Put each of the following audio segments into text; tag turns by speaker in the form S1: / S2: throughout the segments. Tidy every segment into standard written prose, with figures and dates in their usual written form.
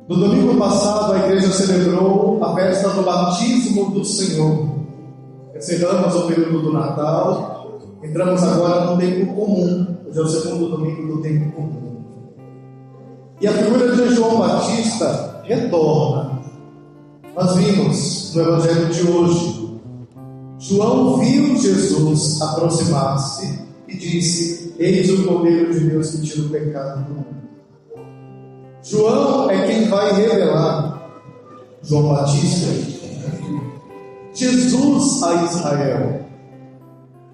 S1: No domingo passado, a igreja celebrou a festa do batismo do Senhor. Encerramos o período do Natal, entramos agora no tempo comum. Hoje é o segundo domingo do tempo comum. E a figura de João Batista retorna. Nós vimos no Evangelho de hoje, João viu Jesus aproximar-se e disse: eis o Cordeiro de Deus que tira o pecado do mundo. João é quem vai revelar, João Batista, Jesus a Israel.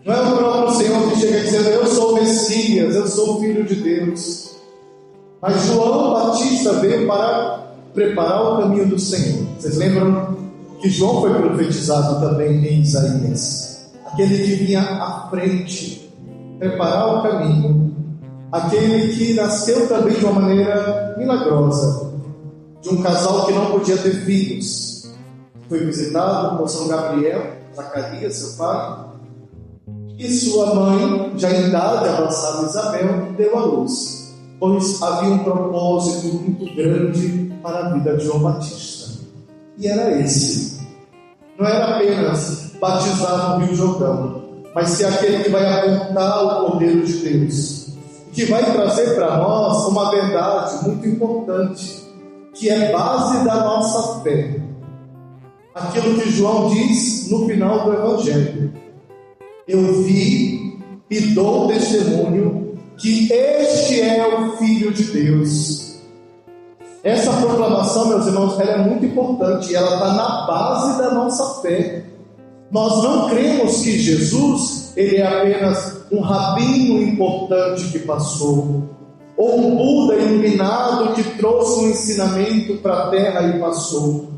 S1: Não é o próprio Senhor que chega dizendo: eu sou o Messias, eu sou o Filho de Deus. Mas João Batista veio para preparar o caminho do Senhor. Vocês lembram que João foi profetizado também em Isaías? Aquele que vinha à frente, preparar o caminho. Aquele que nasceu também de uma maneira milagrosa, de um casal que não podia ter filhos. Foi visitado por São Gabriel, Zacarias, seu pai, e sua mãe, já em idade avançada, Isabel, deu à luz, pois havia um propósito muito grande para a vida de João Batista. E era esse: não era apenas batizar no Rio Jordão, mas ser aquele que vai apontar o Cordeiro de Deus, que vai trazer para nós uma verdade muito importante, que é base da nossa fé. Aquilo que João diz no final do Evangelho: eu vi e dou testemunho que este é o Filho de Deus. Essa proclamação, meus irmãos, ela é muito importante e ela está na base da nossa fé. Nós não cremos que Jesus, ele é apenas um rabino importante que passou, ou um Buda iluminado que trouxe um ensinamento para a terra e passou.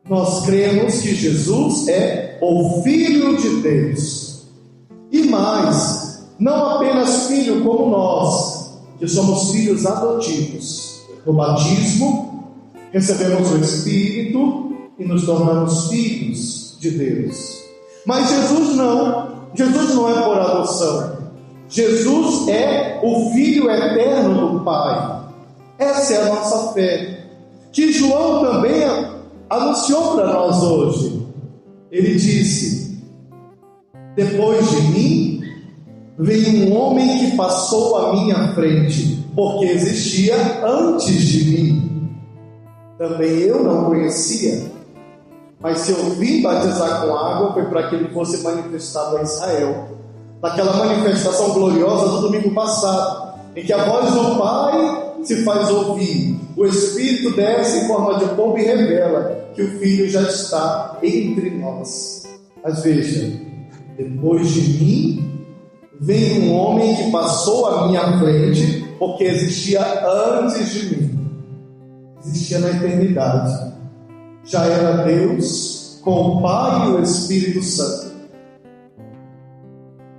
S1: Nós cremos que Jesus é o Filho de Deus. E mais, não apenas filho como nós, que somos filhos adotivos. No batismo, recebemos o Espírito e nos tornamos filhos de Deus. Mas Jesus não é por adoção. Jesus é o Filho eterno do Pai. Essa é a nossa fé, que João também anunciou para nós hoje. Ele disse: depois de mim veio um homem que passou à minha frente, porque existia antes de mim. Também eu não conhecia, mas se eu vim batizar com água, foi para que ele fosse manifestado a Israel. Naquela manifestação gloriosa do domingo passado, em que a voz do Pai se faz ouvir, o Espírito desce em forma de pombo e revela que o Filho já está entre nós. Mas veja, depois de mim veio um homem que passou à minha frente, porque existia antes de mim, existia na eternidade. Já era Deus com o Pai e o Espírito Santo.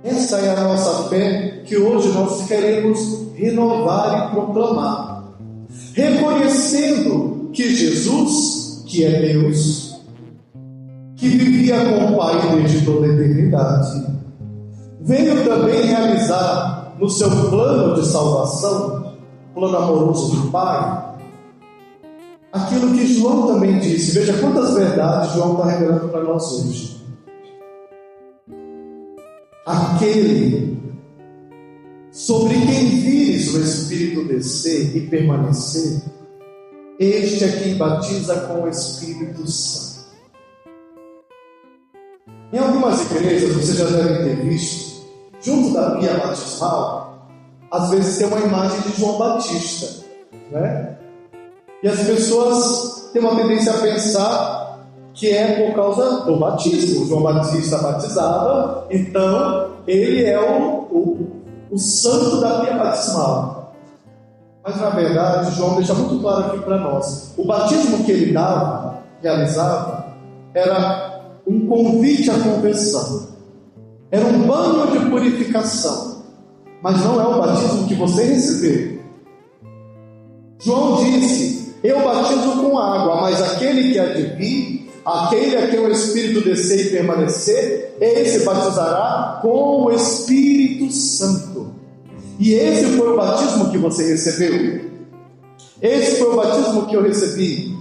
S1: Essa é a nossa fé que hoje nós queremos renovar e proclamar, reconhecendo que Jesus, que é Deus, que vivia com o Pai desde toda a eternidade, veio também realizar no seu plano de salvação, plano amoroso do Pai, aquilo que João também disse. Veja quantas verdades João está revelando para nós hoje. Aquele sobre quem vires o Espírito descer e permanecer, este é quem batiza com o Espírito Santo. Em algumas igrejas, vocês já devem ter visto, junto da pia batismal, às vezes tem uma imagem de João Batista, né? E as pessoas têm uma tendência a pensar que é por causa do batismo. João Batista batizava, então ele é o santo da pia batismal. Mas na verdade, João deixa muito claro aqui para nós: o batismo que ele realizava, era um convite à conversão, era um banho de purificação, mas não é o batismo que você recebeu. João disse: eu batizo com água, mas aquele que há de vir, aquele a quem o Espírito descer e permanecer, esse batizará com o Espírito Santo. E esse foi o batismo que você recebeu. Esse foi o batismo que eu recebi.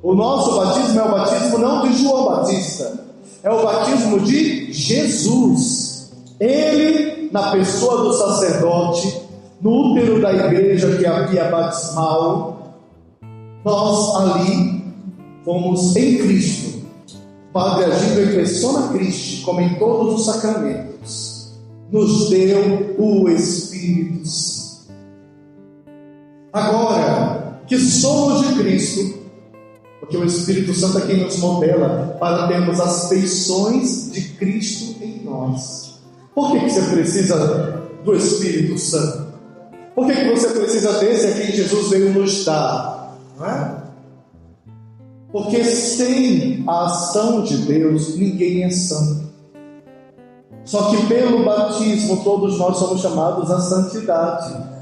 S1: O nosso batismo é o batismo não de João Batista, é o batismo de Jesus. Ele, na pessoa do sacerdote, no útero da igreja, que é a pia batismal, nós ali fomos em Cristo, Padre agindo em persona Christi, como em todos os sacramentos, nos deu o Espírito Santo. Agora que somos de Cristo, porque o Espírito Santo é quem nos modela para termos as feições de Cristo em nós. Por que você precisa do Espírito Santo? Por que você precisa desse a quem Jesus veio nos dar? Não é? Porque sem a ação de Deus, ninguém é santo. Só que pelo batismo, todos nós somos chamados à santidade.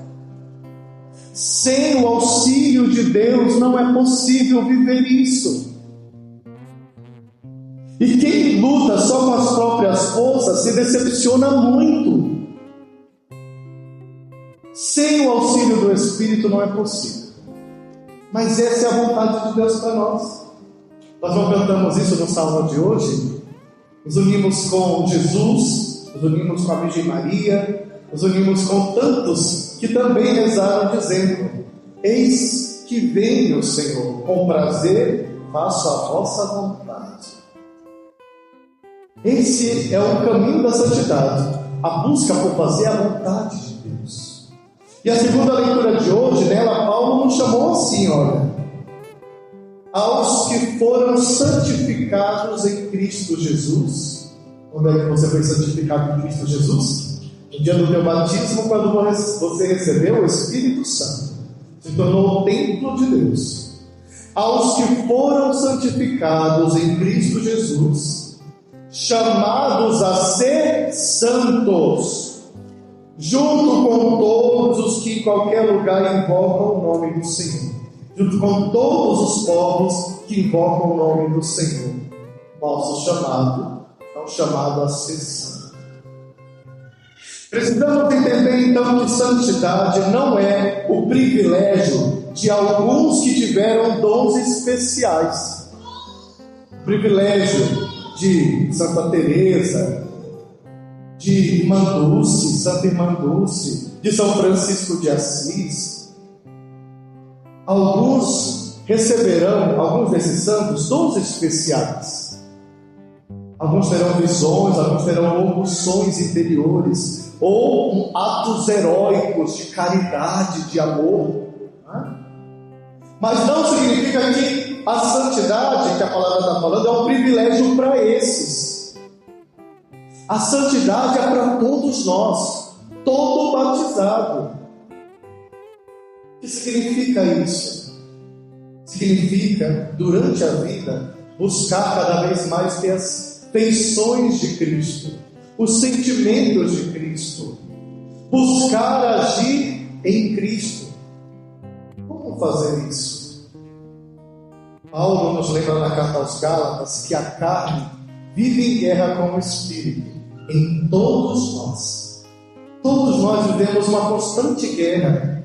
S1: Sem o auxílio de Deus, não é possível viver isso. E quem luta só com as próprias forças se decepciona muito. Sem o auxílio do Espírito não é possível. Mas essa é a vontade de Deus para nós. Nós não cantamos isso no salmo de hoje. Nos unimos com Jesus, nos unimos com a Virgem Maria, nos unimos com tantos que também rezaram dizendo: eis que venho, Senhor, com prazer faço a vossa vontade. Esse é o caminho da santidade, a busca por fazer a vontade de Deus. E a segunda leitura de hoje, nela Paulo nos chamou assim, olha: aos que foram santificados em Cristo Jesus. Quando é que você foi santificado em Cristo Jesus? No dia do teu batismo, quando você recebeu o Espírito Santo, se tornou o templo de Deus. Aos que foram santificados em Cristo Jesus, chamados a ser santos, junto com todos os que em qualquer lugar invocam o nome do Senhor, junto com todos os povos que invocam o nome do Senhor. Nosso chamado é um chamado a ser santo. Precisamos entender então que santidade não é o privilégio de alguns que tiveram dons especiais. O privilégio de Santa Teresa, de Irmã Dulce, Santa Irmã Dulce, de São Francisco de Assis. Alguns receberão, alguns desses santos, dons especiais. Alguns terão visões, alguns terão locuções interiores, ou atos heróicos de caridade, de amor. Mas não significa que a santidade que a palavra está falando é um privilégio para esses. A santidade é para todos nós, todo batizado. O que significa isso? Significa, durante a vida, buscar cada vez mais ter as feições de Cristo, os sentimentos de Cristo, buscar agir em Cristo. Como fazer isso? Paulo nos lembra na carta aos Gálatas que a carne vive em guerra com o Espírito, em todos nós. Todos nós vivemos uma constante guerra,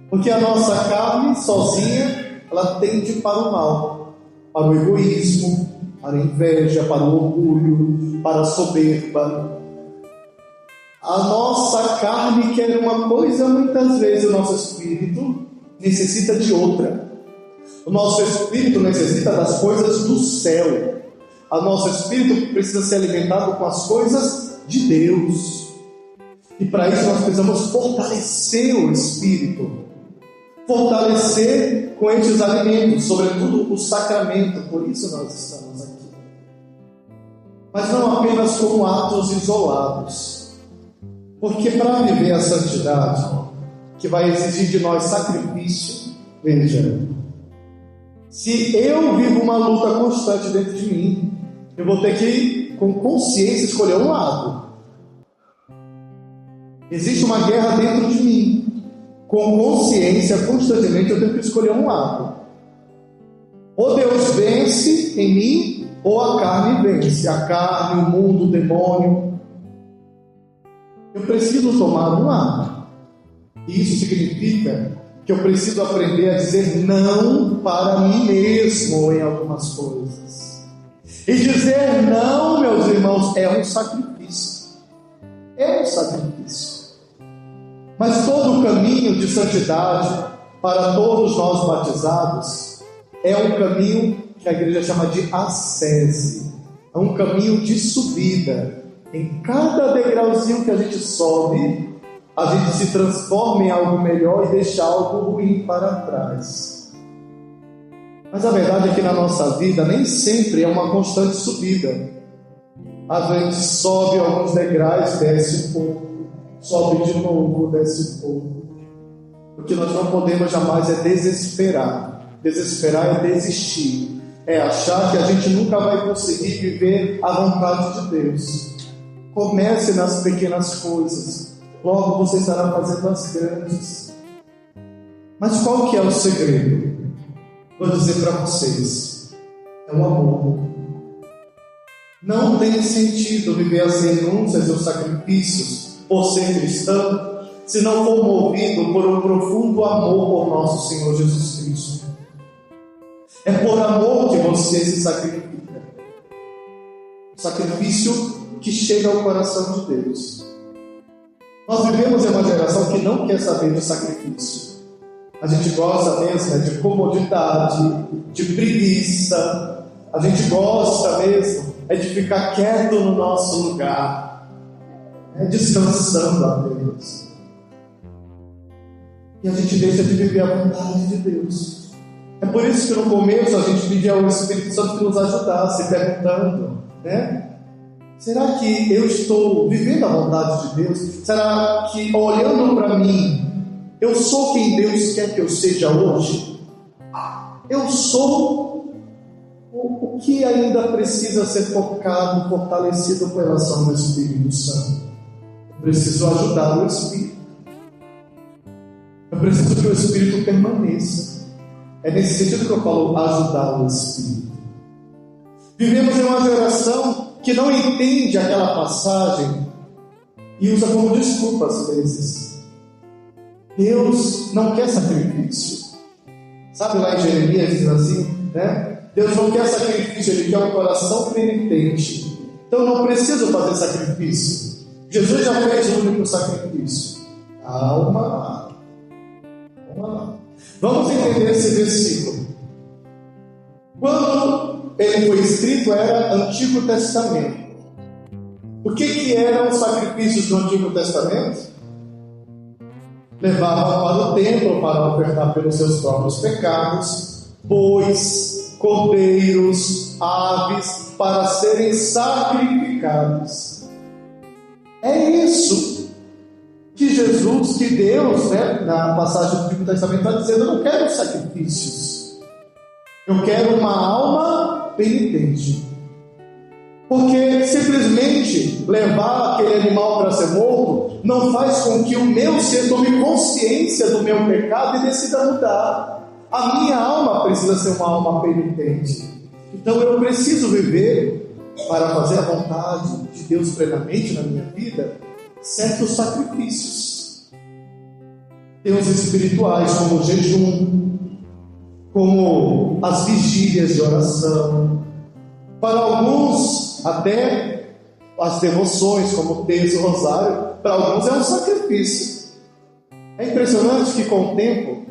S1: porque a nossa carne sozinha, ela tende para o mal, para o egoísmo, para a inveja, para o orgulho, para a soberba. A nossa carne quer uma coisa, muitas vezes o nosso espírito necessita de outra. O nosso espírito necessita das coisas do céu. O nosso espírito precisa ser alimentado com as coisas de Deus. E para isso nós precisamos fortalecer o espírito. Fortalecer com estes alimentos, sobretudo o sacramento. Por isso nós estamos aqui. Mas não apenas como atos isolados. Porque para viver a santidade, que vai exigir de nós sacrifício, veja, se eu vivo uma luta constante dentro de mim, eu vou ter que, com consciência, escolher um lado. Existe uma guerra dentro de mim. Com consciência, constantemente, eu tenho que escolher um lado. Ou Deus vence em mim, ou a carne vence. A carne, o mundo, o demônio. Eu preciso tomar um lado. E isso significa que eu preciso aprender a dizer não para mim mesmo em algumas coisas. E dizer não, meus irmãos, é um sacrifício. É um sacrifício. Mas todo o caminho de santidade para todos nós batizados é um caminho que a igreja chama de ascese. É um caminho de subida. Em cada degrauzinho que a gente sobe, a gente se transforma em algo melhor e deixa algo ruim para trás. Mas a verdade é que na nossa vida nem sempre é uma constante subida. A gente sobe alguns degraus, desce um pouco, sobe de novo, desce um pouco. O que nós não podemos jamais é desesperar. Desesperar é desistir. É achar que a gente nunca vai conseguir viver a vontade de Deus. Comece nas pequenas coisas. Logo você estará fazendo as grandes. Mas qual que é o segredo? Vou dizer para vocês. É o amor. Não tem sentido viver as renúncias e os sacrifícios por ser cristão, se não for movido por um profundo amor por nosso Senhor Jesus Cristo. É por amor que você se sacrifica. Sacrifício que chega ao coração de Deus. Nós vivemos em uma geração que não quer saber de sacrifício. A gente gosta mesmo de comodidade, de preguiça. A gente gosta mesmo de ficar quieto no nosso lugar, descansando a Deus. E a gente deixa de viver a vontade de Deus. É por isso que no começo a gente pedia ao Espírito Santo que nos ajudasse, perguntando, será que eu estou vivendo a vontade de Deus? Será que, olhando para mim, eu sou quem Deus quer que eu seja hoje? Eu sou o que ainda precisa ser tocado, fortalecido com relação ao Espírito Santo? Eu preciso ajudar o Espírito. Eu preciso que o Espírito permaneça. É nesse sentido que eu falo ajudar o Espírito. Vivemos em uma geração que não entende aquela passagem e usa como desculpa às vezes. Deus não quer sacrifício. Sabe lá em Jeremias diz assim, Deus não quer sacrifício, Ele quer um coração penitente. Então não preciso fazer sacrifício. Jesus já fez o único sacrifício. Calma. Vamos entender esse versículo. Quando ele foi escrito era Antigo Testamento. O que eram os sacrifícios do Antigo Testamento? Levavam para o templo para ofertar pelos seus próprios pecados, bois, cordeiros, aves, para serem sacrificados. É isso que Jesus, que Deus, na passagem do Antigo Testamento está dizendo: eu não quero sacrifícios, eu quero uma alma penitente. Porque simplesmente levar aquele animal para ser morto não faz com que o meu ser tome consciência do meu pecado e decida mudar. A minha alma precisa ser uma alma penitente. Então eu preciso viver, para fazer a vontade de Deus plenamente na minha vida, certos sacrifícios. Tem os espirituais, como o jejum, como as vigílias de oração. Para alguns, até as devoções, como o terço, o rosário, para alguns é um sacrifício. É impressionante que com o tempo,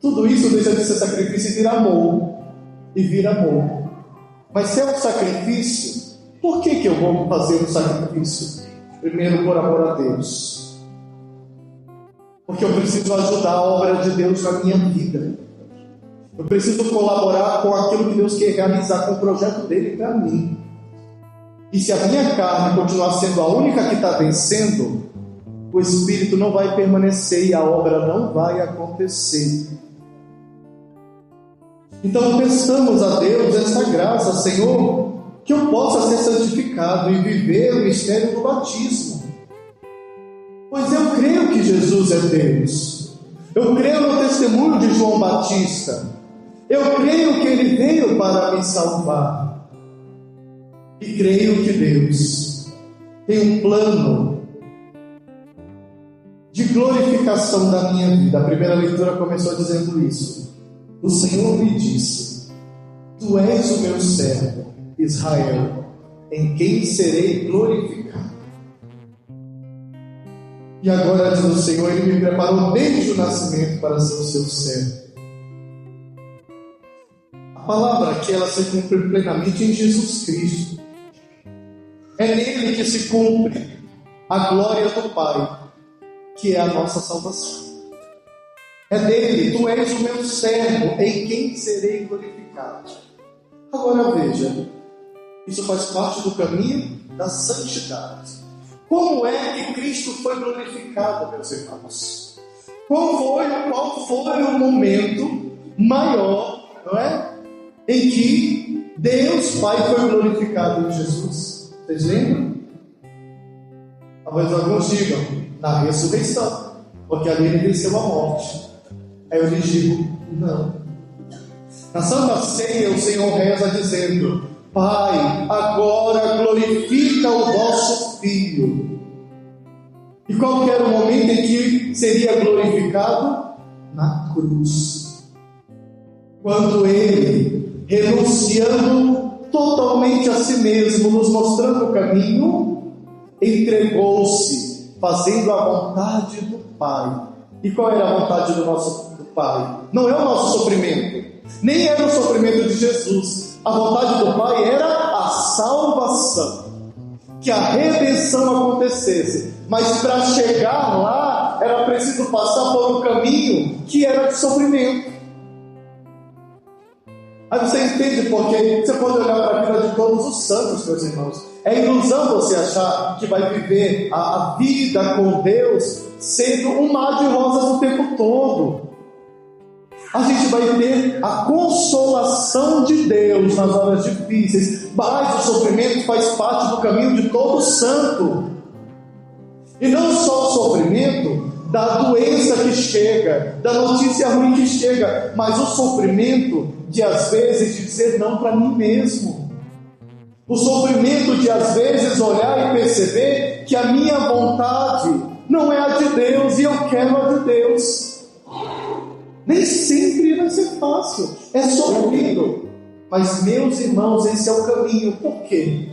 S1: tudo isso deixa de ser sacrifício e vira amor. Mas se é um sacrifício, por que eu vou fazer um sacrifício? Primeiro, por amor a Deus. Porque eu preciso ajudar a obra de Deus na minha vida. Eu preciso colaborar com aquilo que Deus quer realizar, com o projeto dele para mim. E se a minha carne continuar sendo a única que está vencendo, o Espírito não vai permanecer e a obra não vai acontecer. Então peçamos a Deus essa graça: Senhor, que eu possa ser santificado e viver o mistério do batismo. Pois eu creio que Jesus é Deus. Eu creio no testemunho de João Batista. Eu creio que Ele veio para me salvar. E creio que Deus tem um plano de de glorificação da minha vida. A primeira leitura começou dizendo isso. O Senhor me disse: Tu és o meu servo, Israel, em quem serei glorificado. E agora diz o Senhor, Ele me preparou desde o nascimento para ser o seu servo. A palavra aqui, ela se cumpre plenamente em Jesus Cristo. É nele que se cumpre a glória do Pai, que é a nossa salvação. É dele: Tu és o meu servo, em quem serei glorificado. Agora veja, isso faz parte do caminho da santidade. Como é que Cristo foi glorificado, meus irmãos? Qual foi o momento maior, não é, em que Deus Pai foi glorificado em Jesus? Vocês lembram? Talvez alguns digam: na ressurreição, porque ali Ele venceu a morte. Aí eu lhes digo: não. Na Santa Ceia o Senhor reza dizendo: Pai, agora glorifica o vosso Filho. E qual era o momento em que seria glorificado? Na cruz. Quando Ele, renunciando totalmente a si mesmo, nos mostrando o caminho, entregou-se, fazendo a vontade do Pai. E qual era a vontade do Pai? Não é o nosso sofrimento, nem era o sofrimento de Jesus. A vontade do Pai era a salvação, que a redenção acontecesse. Mas para chegar lá, era preciso passar por um caminho que era de sofrimento. Aí você entende porque você pode olhar para a vida de todos os santos, meus irmãos. É ilusão você achar que vai viver a vida com Deus sendo um mar de rosas o tempo todo. A gente vai ter a consolação de Deus nas horas difíceis, mas o sofrimento faz parte do caminho de todo santo. E não só o sofrimento da doença que chega, da notícia ruim que chega, mas o sofrimento de às vezes dizer não para mim mesmo. O sofrimento de às vezes olhar e perceber que a minha vontade não é a de Deus e eu quero a de Deus. Nem sempre vai ser fácil, é sofrido. Mas, meus irmãos, esse é o caminho. Por quê?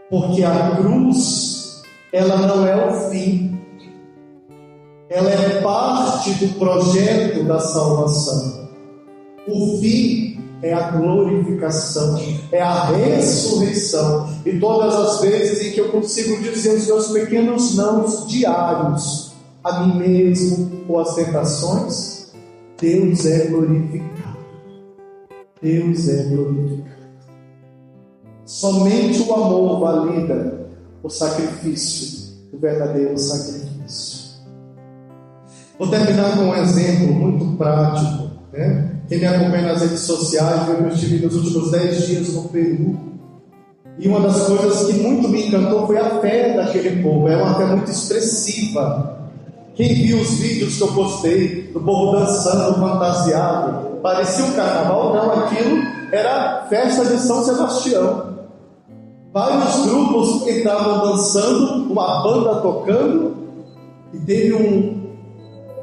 S1: Porque a cruz, ela não é o fim. Ela é parte do projeto da salvação. O fim é a glorificação, é a ressurreição. E todas as vezes em que eu consigo dizer os meus pequenos nãos diários a mim mesmo ou às tentações, Deus é glorificado. Deus é glorificado. Somente o amor valida o sacrifício, o verdadeiro sacrifício. Vou terminar com um exemplo muito prático, né? Quem me acompanha nas redes sociais viu que eu estive nos últimos 10 dias no Peru. E uma das coisas que muito me encantou foi a fé daquele povo. É uma fé muito expressiva. Quem viu os vídeos que eu postei do povo dançando, fantasiado, parecia um carnaval? Não, aquilo era festa de São Sebastião. Vários grupos estavam dançando, uma banda tocando, e teve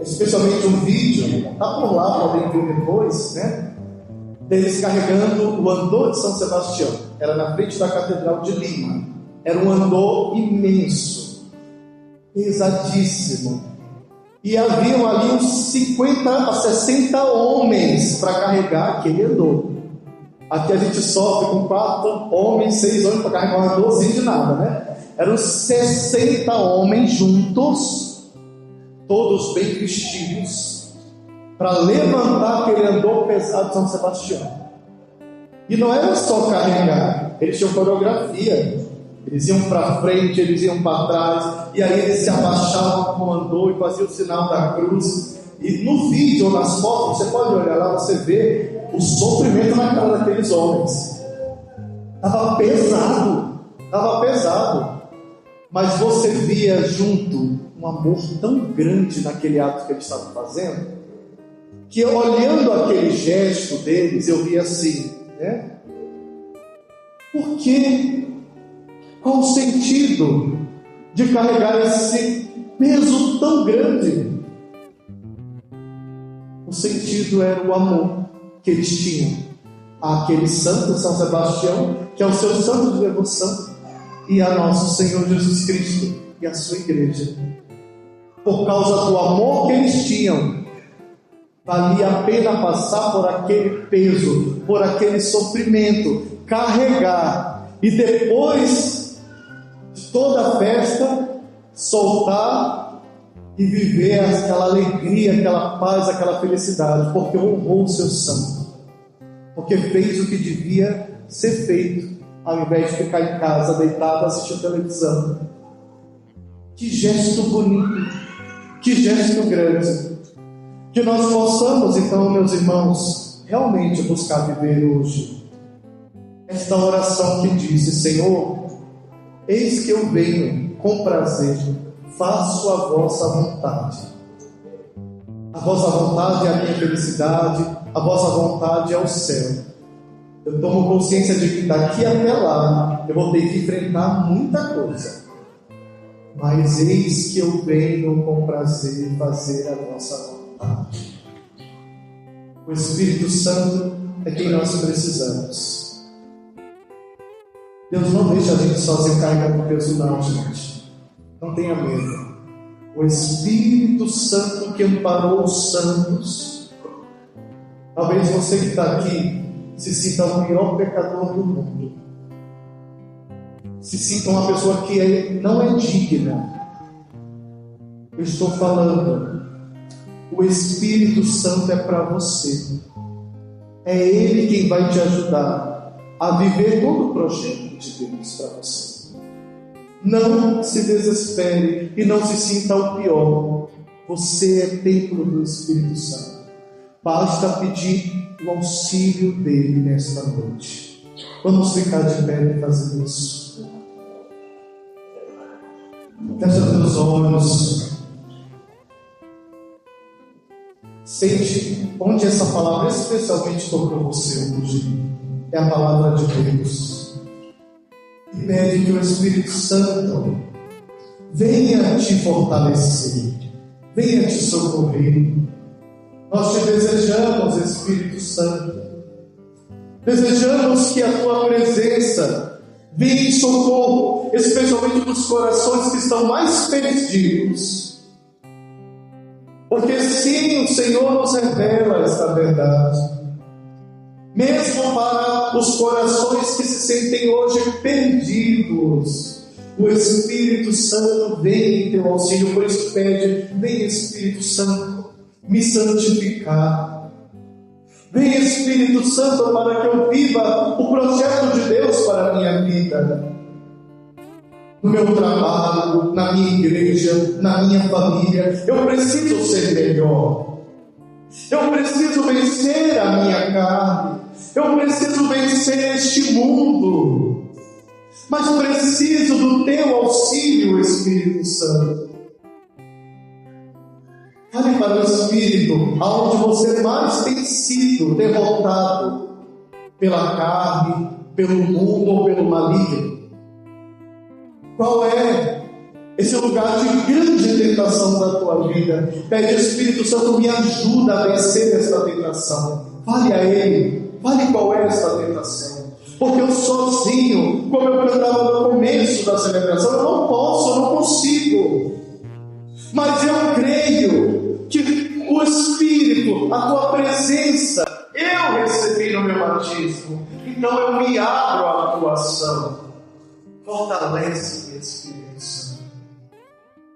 S1: especialmente um vídeo, está por lá, podem ver depois, né? Deles carregando o andor de São Sebastião. Era na frente da Catedral de Lima. Era um andor imenso, pesadíssimo. E haviam ali uns 50 a 60 homens para carregar aquele andor. Aqui a gente sofre com 4 homens, 6 homens para carregar um andorzinho de nada, né? Eram 60 homens juntos, todos bem vestidos, para levantar aquele andor pesado de São Sebastião. E não era só carregar, eles tinham coreografia. Eles iam para frente, eles iam para trás, e aí eles se abaixavam com o andor e faziam o sinal da cruz. E no vídeo ou nas fotos, você pode olhar lá, você vê o sofrimento na cara daqueles homens. Estava pesado. Mas você via junto um amor tão grande naquele ato que eles estavam fazendo, que olhando aquele gesto deles, eu via assim, né? Por quê? Qual o sentido de carregar peso tão grande. O sentido era o amor que eles tinham àquele santo, São Sebastião, que é o seu santo de devoção, e a nosso Senhor Jesus Cristo e a sua igreja. Por causa do amor que eles tinham, valia a pena passar por aquele peso, por aquele sofrimento, carregar, e depois de toda a festa, soltar e viver aquela alegria, aquela paz, aquela felicidade, porque honrou o seu santo, porque fez o que devia ser feito, ao invés de ficar em casa deitado assistindo televisão. Que gesto bonito, que gesto grande. Que nós possamos, então, meus irmãos, realmente buscar viver hoje esta oração que diz: Senhor, eis que eu venho com prazer, faço a vossa vontade. A vossa vontade é a minha felicidade, a vossa vontade é o céu. Eu tomo consciência de que daqui até lá eu vou ter que enfrentar muita coisa, mas eis que eu venho com prazer fazer a vossa vontade. O Espírito Santo é quem nós precisamos. Deus não deixa a gente sozinho carregando o peso, não, gente. Não tenha medo. O Espírito Santo que amparou os santos. Talvez você que está aqui se sinta o pior pecador do mundo. Se sinta uma pessoa que não é digna. Eu estou falando, o Espírito Santo é para você. É Ele quem vai te ajudar a viver todo o projeto de Deus para você. Não se desespere e não se sinta o pior. Você é templo do Espírito Santo. Basta pedir o auxílio dele nesta noite. Vamos ficar de pé e fazer isso. Fecha teus olhos. Sente onde essa palavra especialmente tocou você hoje. É a palavra de Deus. E pede que o Espírito Santo venha te fortalecer, venha te socorrer. Nós te desejamos, Espírito Santo. Desejamos que a tua presença venha em socorro, especialmente para os corações que estão mais perdidos. Porque sim, o Senhor nos revela esta verdade. Mesmo para os corações que se sentem hoje perdidos, o Espírito Santo vem em teu auxílio. Por isso pede: vem, Espírito Santo, me santificar. Vem, Espírito Santo, para que eu viva o projeto de Deus para a minha vida, no meu trabalho, na minha igreja, na minha família. Eu preciso ser melhor. Eu preciso vencer a minha carne. Eu preciso vencer este mundo. Mas preciso do teu auxílio, Espírito Santo. Fale para o Espírito aonde você mais tem sido derrotado pela carne, pelo mundo ou pelo maligno. Qual é esse lugar de grande tentação da tua vida? Pede: Espírito Santo, me ajuda a vencer esta tentação. Fale a Ele, fale qual é esta tentação. Porque eu sozinho, como eu cantava no começo da celebração, eu não posso, eu não consigo. Mas eu creio que o Espírito, a tua presença, eu recebi no meu batismo. Então eu me abro à tua ação. Fortalece-me, Espírito Santo.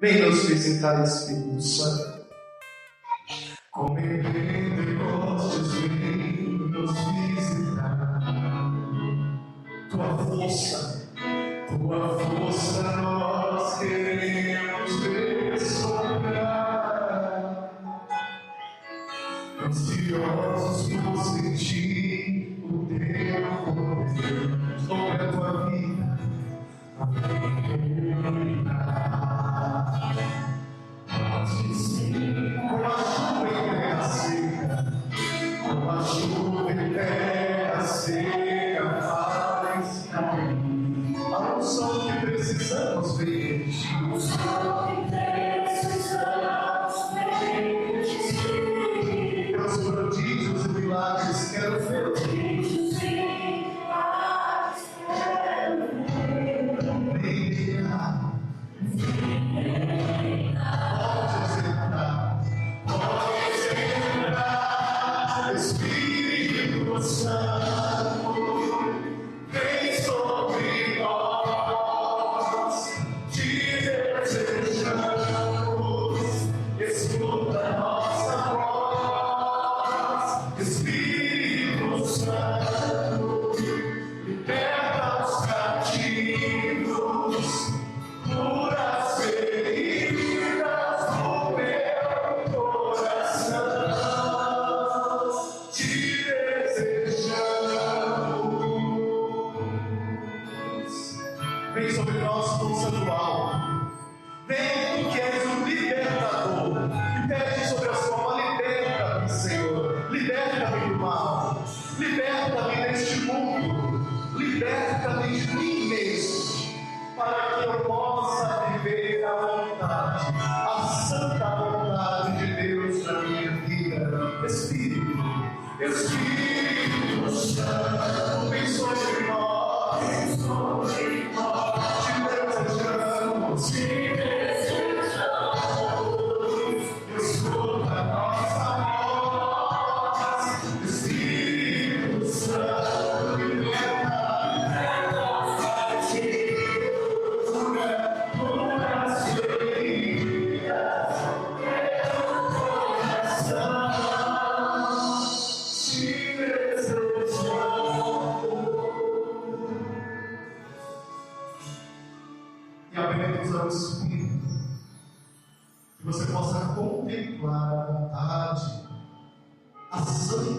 S1: Vem nos visitar, Espírito Santo. Como em Pentecostes vem nos visitar. Tua força nós queremos ver soprar. Ansiosos por sentir o teu poder sobre a tua vida. Pode ser como a chuva em terra seca, como a chuva em terra seca faz cair a unção que precisamos ver. A unção que precisamos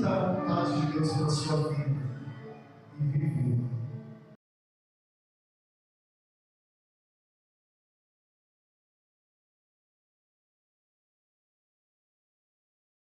S2: da vontade de Deus pela sua vida.